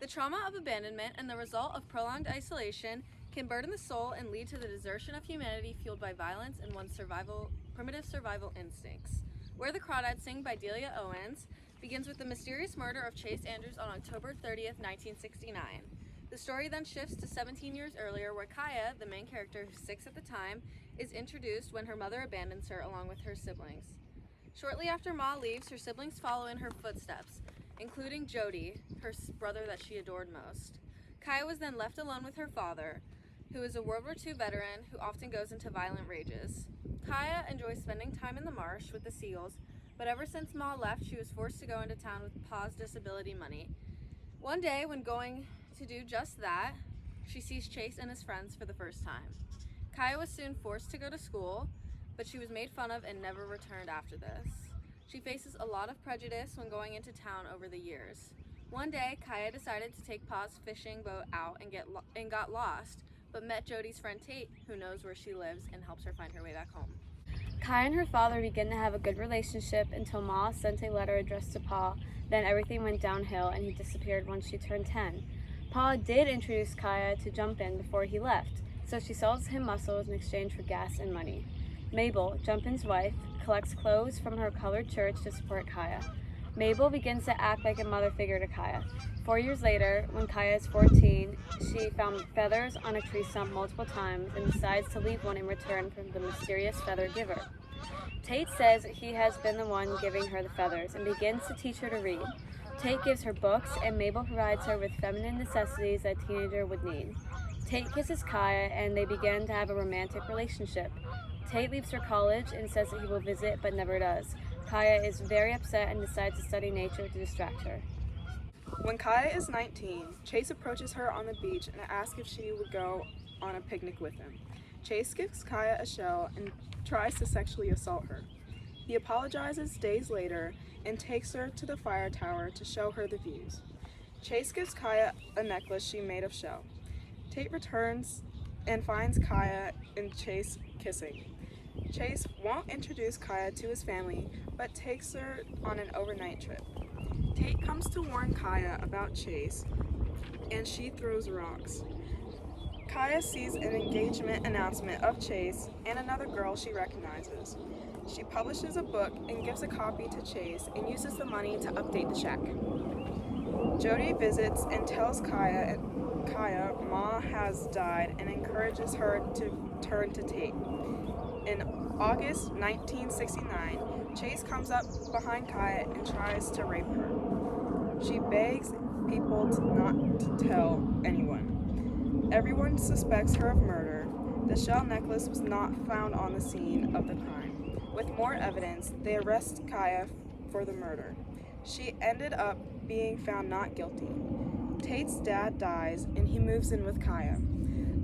The trauma of abandonment and the result of prolonged isolation can burden the soul and lead to the desertion of humanity fueled by violence and one's primitive survival instincts. Where the Crawdads Sing by Delia Owens begins with the mysterious murder of Chase Andrews on October 30th, 1969. The story then shifts to 17 years earlier, where Kaya, the main character who's 6 at the time, is introduced when her mother abandons her along with her siblings. Shortly after Ma leaves, her siblings follow in her footsteps, including Jody, her brother that she adored most. Kaya was then left alone with her father, who is a World War II veteran who often goes into violent rages. Kaya enjoys spending time in the marsh with the seals, but ever since Ma left, she was forced to go into town with Pa's disability money. One day, when going to do just that, she sees Chase and his friends for the first time. Kaya was soon forced to go to school, but she was made fun of and never returned after this. She faces a lot of prejudice when going into town over the years. One day, Kaya decided to take Pa's fishing boat out and got lost, but met Jody's friend Tate, who knows where she lives and helps her find her way back home. Kaya and her father begin to have a good relationship until Ma sent a letter addressed to Pa. Then everything went downhill and he disappeared once she turned 10. Pa did introduce Kaya to Jumpin before he left, so she sells him mussels in exchange for gas and money. Mabel, Jumpin's wife, collects clothes from her colored church to support Kaya. Mabel begins to act like a mother figure to Kaya. 4 years later, when Kaya is 14, she found feathers on a tree stump multiple times and decides to leave one in return from the mysterious feather giver. Tate says he has been the one giving her the feathers and begins to teach her to read. Tate gives her books and Mabel provides her with feminine necessities that a teenager would need. Tate kisses Kaya and they begin to have a romantic relationship. Tate leaves for college and says that he will visit but never does. Kaya is very upset and decides to study nature to distract her. When Kaya is 19, Chase approaches her on the beach and asks if she would go on a picnic with him. Chase gives Kaya a shell and tries to sexually assault her. He apologizes days later and takes her to the fire tower to show her the views. Chase gives Kaya a necklace she made of shell. Tate returns and finds Kaya and Chase kissing. Chase won't introduce Kaya to his family, but takes her on an overnight trip. Tate comes to warn Kaya about Chase, and she throws rocks. Kaya sees an engagement announcement of Chase and another girl she recognizes. She publishes a book and gives a copy to Chase and uses the money to update the shack. Jody visits and tells Kaya Ma has died and encourages her to turn to Tate. In August 1969, Chase comes up behind Kaya and tries to rape her. She begs people not to tell anyone. Everyone suspects her of murder. The shell necklace was not found on the scene of the crime. With more evidence, they arrest Kaya for the murder. She ended up being found not guilty. Tate's dad dies and he moves in with Kaya.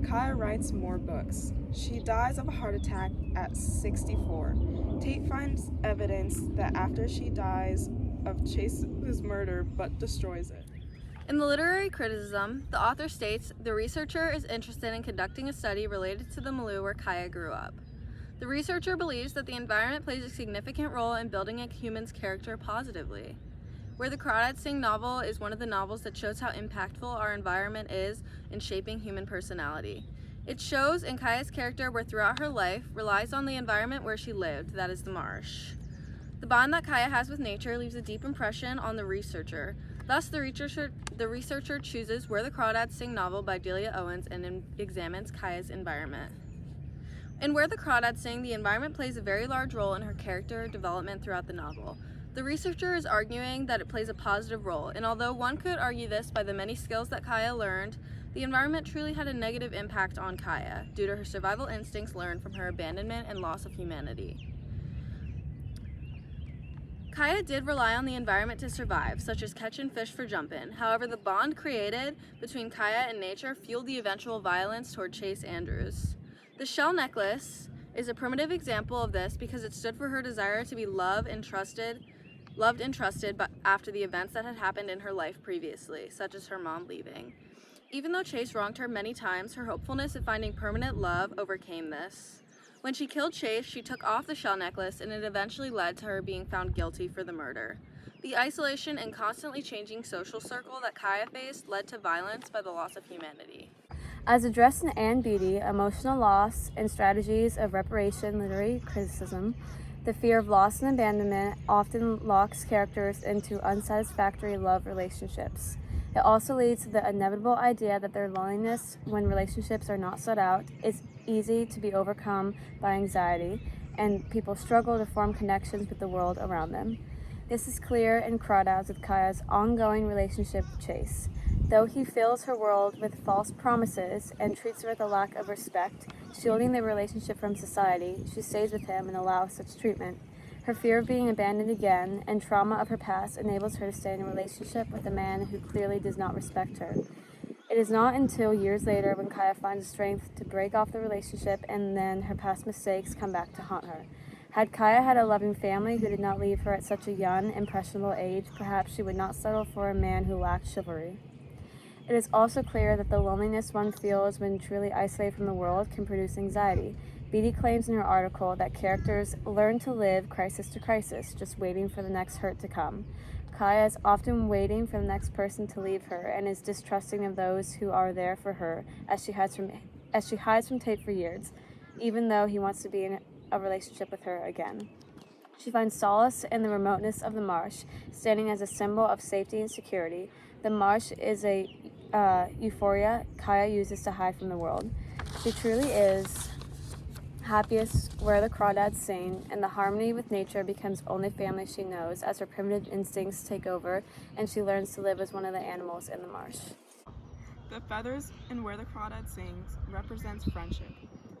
Kaya writes more books. She dies of a heart attack at 64. Tate finds evidence that after she dies of Chase's murder but destroys it. In the literary criticism, the author states, the researcher is interested in conducting a study related to the milieu where Kaya grew up. The researcher believes that the environment plays a significant role in building a human's character positively. Where the Crawdads Sing novel is one of the novels that shows how impactful our environment is in shaping human personality. It shows in Kaya's character where throughout her life relies on the environment where she lived, that is the marsh. The bond that Kaya has with nature leaves a deep impression on the researcher. Thus, the researcher chooses Where the Crawdads Sing novel by Delia Owens and examines Kaya's environment. In Where the Crawdads Sing, the environment plays a very large role in her character development throughout the novel. The researcher is arguing that it plays a positive role, and although one could argue this by the many skills that Kaya learned, the environment truly had a negative impact on Kaya due to her survival instincts learned from her abandonment and loss of humanity. Kaya did rely on the environment to survive, such as catching fish for Jumpin'. However, the bond created between Kaya and nature fueled the eventual violence toward Chase Andrews. The shell necklace is a primitive example of this because it stood for her desire to be loved and trusted but after the events that had happened in her life previously, such as her mom leaving. Even though Chase wronged her many times, her hopefulness of finding permanent love overcame this. When she killed Chase, she took off the shell necklace and it eventually led to her being found guilty for the murder. The isolation and constantly changing social circle that Kaya faced led to violence by the loss of humanity. As addressed in *And Beauty*, emotional loss and strategies of reparation, literary criticism, the fear of loss and abandonment often locks characters into unsatisfactory love relationships. It also leads to the inevitable idea that their loneliness, when relationships are not sought out, is easy to be overcome by anxiety, and people struggle to form connections with the world around them. This is clear in Crawdads with Kaya's ongoing relationship with Chase. Though he fills her world with false promises and treats her with a lack of respect, shielding the relationship from society, she stays with him and allows such treatment. Her fear of being abandoned again and trauma of her past enables her to stay in a relationship with a man who clearly does not respect her. It is not until years later when Kaya finds the strength to break off the relationship and then her past mistakes come back to haunt her. Had Kaya had a loving family who did not leave her at such a young, impressionable age, perhaps she would not settle for a man who lacked chivalry. It is also clear that the loneliness one feels when truly isolated from the world can produce anxiety. Beattie claims in her article that characters learn to live crisis to crisis, just waiting for the next hurt to come. Kaya is often waiting for the next person to leave her and is distrusting of those who are there for her as she hides from Tate for years, even though he wants to be in a relationship with her again. She finds solace in the remoteness of the marsh, standing as a symbol of safety and security. The marsh is a euphoria Kaya uses to hide from the world. She truly is happiest where the crawdads sing, and the harmony with nature becomes only family she knows as her primitive instincts take over and she learns to live as one of the animals in the marsh. The feathers in Where the Crawdad Sings represents friendship.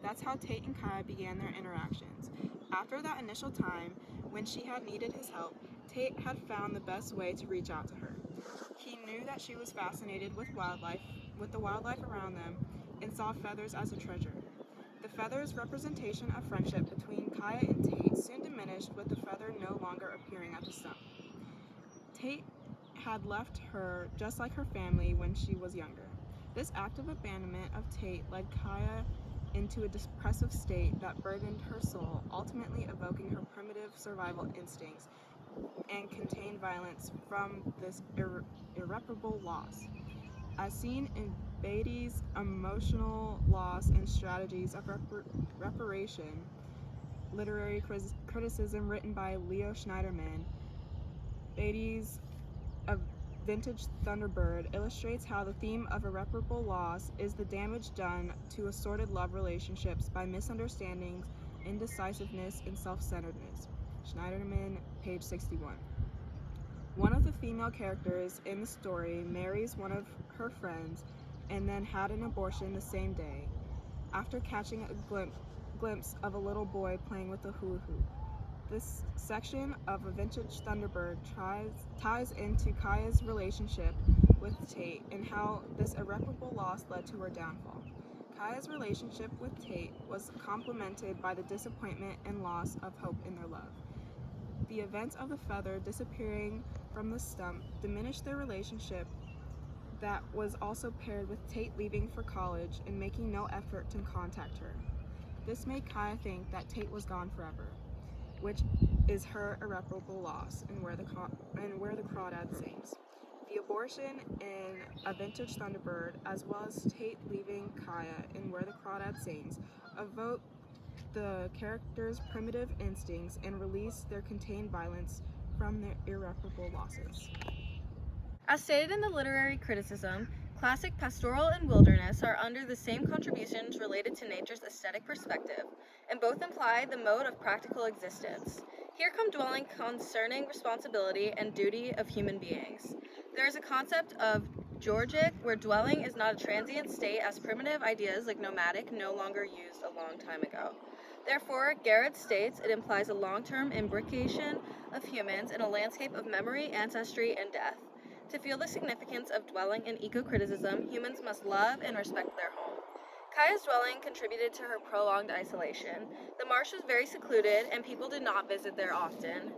That's how Tate and Kaya began their interactions. After that initial time, when she had needed his help, Tate had found the best way to reach out to her. He knew that she was fascinated with the wildlife around them, and saw feathers as a treasure. The feather's representation of friendship between Kaya and Tate soon diminished with the feather no longer appearing at the stump. Tate had left her just like her family when she was younger. This act of abandonment of Tate led Kaya into a depressive state that burdened her soul, ultimately evoking her primitive survival instincts and contained violence from this irreparable loss. As seen in Beatty's emotional loss and strategies of reparation, literary criticism written by Leo Schneiderman, Beatty's A Vintage Thunderbird illustrates how the theme of irreparable loss is the damage done to assorted love relationships by misunderstandings, indecisiveness, and self-centeredness. Schneiderman, page 61. One of the female characters in the story marries one of her friends and then had an abortion the same day, after catching a glimpse of a little boy playing with a hula hoop. This section of A Vintage Thunderbird ties into Kaya's relationship with Tate and how this irreparable loss led to her downfall. Kaya's relationship with Tate was complemented by the disappointment and loss of hope in their love. The events of the feather disappearing from the stump diminished their relationship that was also paired with Tate leaving for college and making no effort to contact her. This made Kaya think that Tate was gone forever, which is her irreparable loss in Where the Crawdad Sings. The abortion in A Vintage Thunderbird, as well as Tate leaving Kaya in Where the Crawdad Sings, evoke the characters' primitive instincts and release their contained violence from their irreparable losses. As stated in the literary criticism, classic pastoral and wilderness are under the same contributions related to nature's aesthetic perspective, and both imply the mode of practical existence. Here come dwelling concerning responsibility and duty of human beings. There is a concept of georgic, where dwelling is not a transient state, as primitive ideas like nomadic no longer used a long time ago. Therefore, Garrett states it implies a long-term imbrication of humans in a landscape of memory, ancestry, and death. To feel the significance of dwelling in eco-criticism, humans must love and respect their home. Kaya's dwelling contributed to her prolonged isolation. The marsh was very secluded, and people did not visit there often.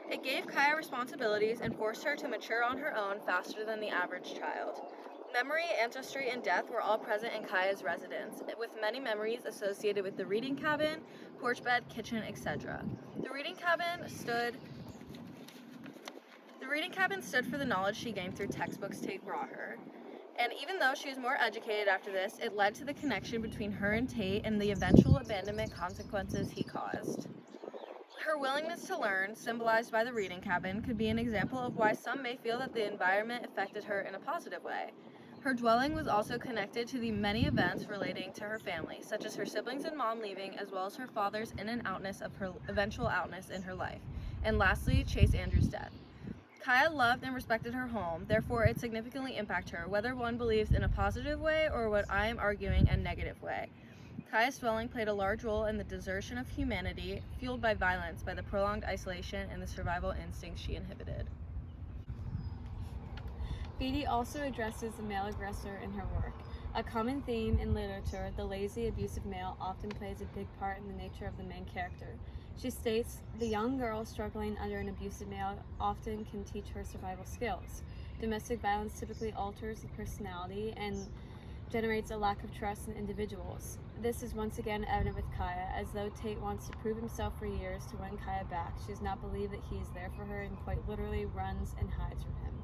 It gave Kaya responsibilities and forced her to mature on her own faster than the average child. Memory, ancestry, and death were all present in Kaya's residence, with many memories associated with the reading cabin, porch bed, kitchen, etc. The reading cabin stood The reading cabin stood for the knowledge she gained through textbooks Tate brought her. And even though she was more educated after this, it led to the connection between her and Tate and the eventual abandonment consequences he caused. Her willingness to learn, symbolized by the reading cabin, could be an example of why some may feel that the environment affected her in a positive way. Her dwelling was also connected to the many events relating to her family, such as her siblings and mom leaving, as well as her father's in and outness of her eventual outness in her life. And lastly, Chase Andrews' death. Kaya loved and respected her home, therefore it significantly impacted her, whether one believes in a positive way or what I am arguing a negative way. Kaya's dwelling played a large role in the desertion of humanity, fueled by violence, by the prolonged isolation and the survival instincts she inhibited. Beatty also addresses the male aggressor in her work. A common theme in literature, the lazy, abusive male often plays a big part in the nature of the main character. She states, the young girl struggling under an abusive male often can teach her survival skills. Domestic violence typically alters the personality and generates a lack of trust in individuals. This is once again evident with Kaya, as though Tate wants to prove himself for years to win Kaya back. She does not believe that he is there for her and quite literally runs and hides from him.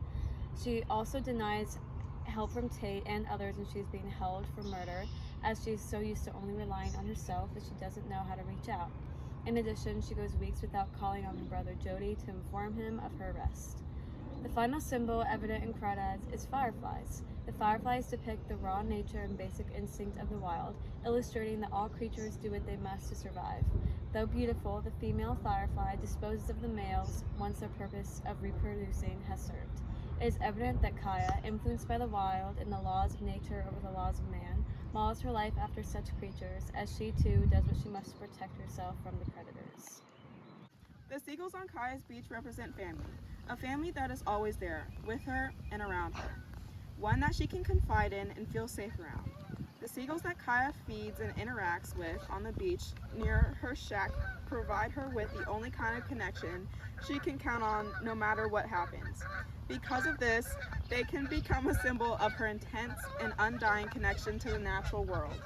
She also denies help from Tate and others when she is being held for murder, as she is so used to only relying on herself that she doesn't know how to reach out. In addition, she goes weeks without calling on her brother Jody to inform him of her arrest. The final symbol evident in Crawdads is fireflies. The fireflies depict the raw nature and basic instinct of the wild, illustrating that all creatures do what they must to survive. Though beautiful, the female firefly disposes of the males once their purpose of reproducing has served. It is evident that Kaya, influenced by the wild and the laws of nature over the laws of man, models her life after such creatures, as she too does what she must to protect herself from the predators. The seagulls on Kaya's beach represent family, a family that is always there, with her and around her, one that she can confide in and feel safe around. The seagulls that Kaya feeds and interacts with on the beach near her shack provide her with the only kind of connection she can count on no matter what happens. Because of this, they can become a symbol of her intense and undying connection to the natural world,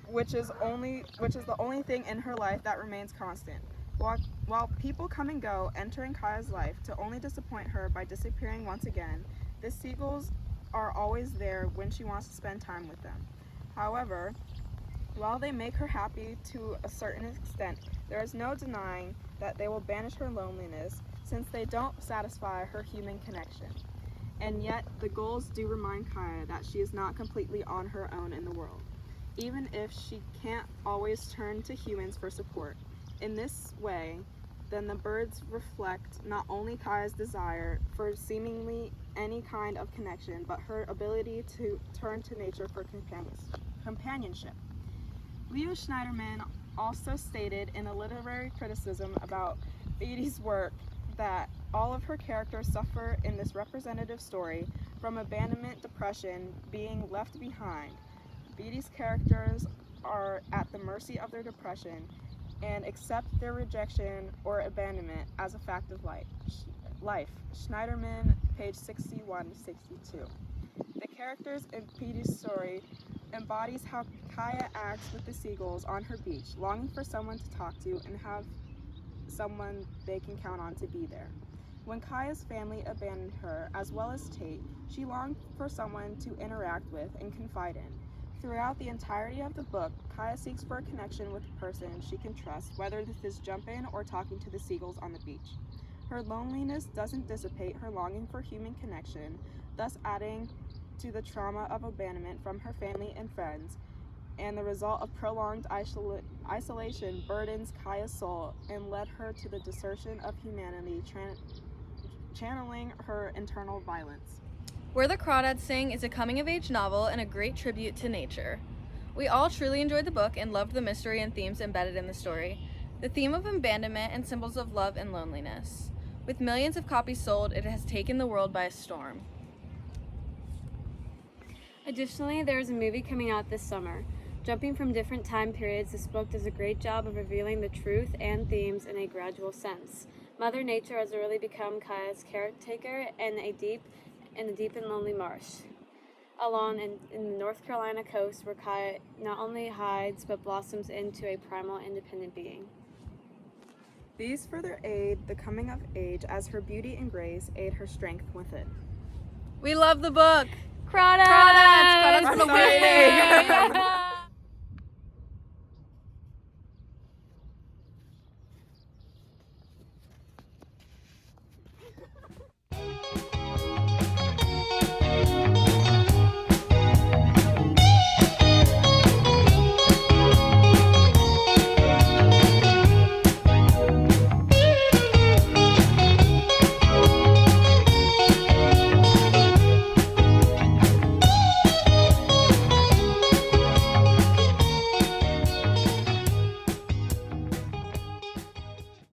which is the only thing in her life that remains constant. While people come and go, entering Kaya's life to only disappoint her by disappearing once again, the seagulls are always there when she wants to spend time with them. However, while they make her happy to a certain extent, there is no denying that they will banish her loneliness since they don't satisfy her human connection. And yet, the gulls do remind Kaya that she is not completely on her own in the world, even if she can't always turn to humans for support. In this way, then the birds reflect not only Kaya's desire for seemingly any kind of connection, but her ability to turn to nature for companionship. Leo Schneiderman also stated in a literary criticism about Beatty's work that all of her characters suffer in this representative story from abandonment, depression, being left behind. Beatty's characters are at the mercy of their depression and accept their rejection or abandonment as a fact of life. Schneiderman, page 61-62. The characters in Beatty's story embodies how Kaya acts with the seagulls on her beach, longing for someone to talk to and have someone they can count on to be there. When Kaya's family abandoned her, as well as Tate, she longed for someone to interact with and confide in. Throughout the entirety of the book, Kaya seeks for a connection with a person she can trust, whether this is jumping or talking to the seagulls on the beach. Her loneliness doesn't dissipate her longing for human connection, thus adding to the trauma of abandonment from her family and friends, and the result of prolonged isolation burdens Kaya's soul and led her to the desertion of humanity, channeling her internal violence. Where the Crawdads Sing is a coming-of-age novel and a great tribute to nature. We all truly enjoyed the book and loved the mystery and themes embedded in the story. The theme of abandonment and symbols of love and loneliness. With millions of copies sold, it has taken the world by a storm. Additionally, there is a movie coming out this summer. Jumping from different time periods, this book does a great job of revealing the truth and themes in a gradual sense. Mother Nature has really become Kaya's caretaker in a deep and lonely marsh along in the North Carolina coast, where Kaya not only hides but blossoms into a primal independent being. These further aid the coming of age as her beauty and grace aid her strength within. We love the book. Crawdads! Crawdads for the win!